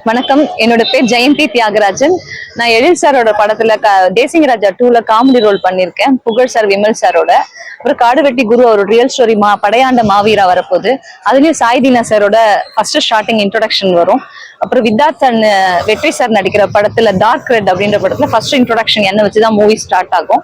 வணக்கம், என்னோட பேர் ஜெயந்தி தியாகராஜன். நான் எழில் சாரோட படத்துல தேசிங்கராஜா 2ல காமெடி ரோல் பண்ணிருக்கேன். புகழ் சார், விமல் சாரோட. அப்புறம் காடுவெட்டி குரு அவரோட ரியல் ஸ்டோரி படையாண்ட மாவீரா வரப்போகுது. அதுலயும் சாய்தீனா சாரோட ஃபர்ஸ்ட் ஸ்டார்டிங் இன்ட்ரோடக்ஷன் வரும். அப்புறம் வித்தார்த்தன் வெற்றி சார் நடிக்கிற படத்துல டார்க் ரெட் அப்படின்ற படத்துல ஃபர்ஸ்ட் இன்ட்ரோடக்ஷன் என்ன வச்சுதான் மூவி ஸ்டார்ட் ஆகும்.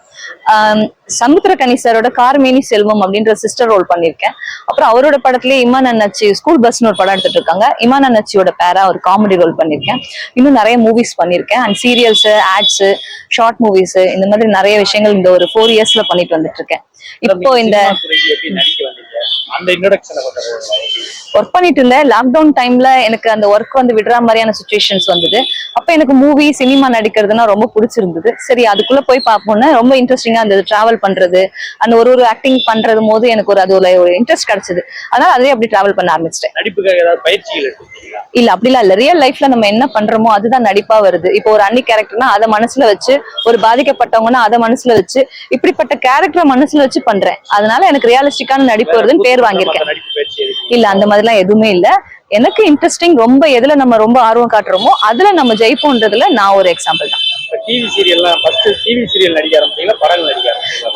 சமுத்திரக்கனி சாரோட கார்மேனி செல்வம் அப்படின்ற சிஸ்டர் ரோல் பண்ணிருக்கேன். அப்புறம் அவரோட படத்துலயே இமான் அண்ணாச்சி ஸ்கூல் பஸ்னு ஒரு படம் எடுத்துட்டு இருக்காங்க. இமான் அண்ணாச்சியோட பேரா ஒரு காமெடி ரோல் பண்ணிருக்கேன். இன்னும் நிறைய மூவிஸ் பண்ணிருக்கேன். And serials, ads, short movies, இந்த மாதிரி நிறைய விஷயங்கள் இந்த ஒரு 4 இயர்ஸ்ல பண்ணிட்டு வந்துட்டு இருக்கேன். இப்போ இந்த ஒர்க் பண்ணிட்டு இருந்தேன். லாக்டவுன் டைம்ல எனக்கு அந்த ஒர்க் வந்து விடுற மாதிரியான சுச்சுவேஷன்ஸ் வந்தது. அப்ப எனக்கு மூவி, சினிமா நடிக்கிறதுனா ரொம்ப பிடிச்சிருந்தது. சரி, அதுக்குள்ள போய் பார்ப்போம்னா ரொம்ப இன்ட்ரெஸ்டிங்கா இருந்தது. டிராவல் பண்றது, அந்த ஒரு ஆக்டிங் பண்றது போது எனக்கு ஒரு இன்ட்ரெஸ்ட் கிடைச்சது. அதனால அதே அப்படி டிராவல் பண்ண ஆரம்பிச்சிட்டேன். நடிப்புக்காக ஏதாவது பயிற்சிகள் இல்ல, அப்படிலாம் இல்ல. ரியல் லைஃப்ல நம்ம என்ன பண்றோமோ அதுதான் நடிப்பா வருது. இப்போ ஒரு அன்னி கேரக்டர்னா அதை மனசுல வச்சு, ஒரு பாதிக்கப்பட்டவங்கன்னா அதை மனசுல வச்சு, இப்படிப்பட்ட கேரக்டரை மனசுல வச்சு பண்றேன். அதனால எனக்கு ரியலிஸ்டிக்கான நடிப்பு வருதுன்னு பேர் வாங்கியிருக்கேன். இல்ல, அந்த மாதிரிலாம் எதுவுமே இல்ல. எனக்கு இன்ட்ரெஸ்டிங் ரொம்ப எதுல நம்ம ரொம்ப ஆர்வம் காட்டுறோமோ அதுல நம்ம ஜெயிப்போன்றதுல நான் ஒரு எக்ஸாம்பிள் தான்.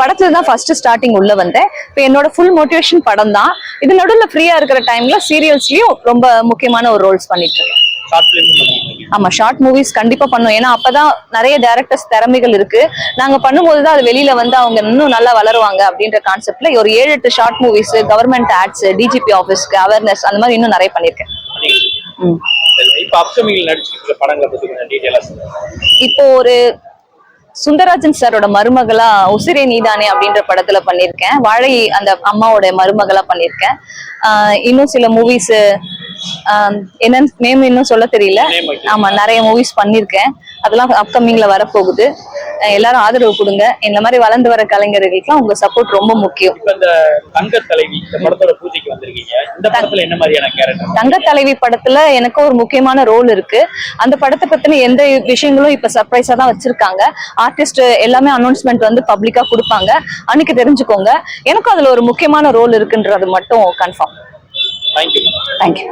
படத்துல தான் ஃபர்ஸ்ட் ஸ்டார்டிங் உள்ள வந்தேன். இப்போ என்னோட ஃபுல் மோட்டிவேஷன் படம் தான். இது நடுவுல ஃப்ரீயா இருக்கிற டைம்ல சீரியல்ஸ்லயும் ரொம்ப முக்கியமான ஒரு ரோல்ஸ் பண்ணிட்டு இருக்கேன். ஆமா, ஷார்ட் மூவிஸ் கண்டிப்பா பண்ணும். ஏன்னா அப்பதான் நிறைய டைரக்டர்ஸ் திறமைகள் இருக்கு. நாங்க பண்ணும்போதுதான் அது வெளியில வந்து அவங்க இன்னும் நல்லா வளருவாங்க அப்படின்ற கான்செப்ட்ல ஒரு 7-8 short movies, government ads, DGP ஆபீஸ்க்கு அவேர்னஸ், அந்த மாதிரி இன்னும் நிறைய பண்ணிருக்கேன். இப்போ ஒரு சுந்தரராஜன் சாரோட மருமகளா உசிரே நீதானே அப்படின்ற படத்துல பண்ணிருக்கேன். வாழை அந்த அம்மாவோட மருமகளா பண்ணிருக்கேன். இன்னும் சில மூவிஸ் என்னன்னு நேம் இன்னும் சொல்ல தெரியல. ஆமா, நிறைய மூவிஸ் பண்ணிருக்கேன். அதெல்லாம் அப்கமிங்ல வரப்போகுது. எல்லாரும் ஆதரவு கொடுங்க. இந்த மாதிரி வளர்ந்து வர கலைஞர்களுக்கு உங்க சப்போர்ட் ரொம்ப முக்கியம். தங்க தலைவி படத்துல எனக்கு ஒரு முக்கியமான ரோல் இருக்கு. அந்த படத்தை பத்தின எந்த விஷயங்களும் இப்ப சர்ப்ரைஸா தான் வச்சிருக்காங்க. ஆர்டிஸ்ட் எல்லாமே அனௌன்ஸ்மெண்ட் வந்து பப்ளிக்கா கொடுப்பாங்க. அன்னைக்கு தெரிஞ்சுக்கோங்க. எனக்கும் அதுல ஒரு முக்கியமான ரோல் இருக்குன்றது மட்டும் கன்ஃபார்ம். தேங்க்யூ.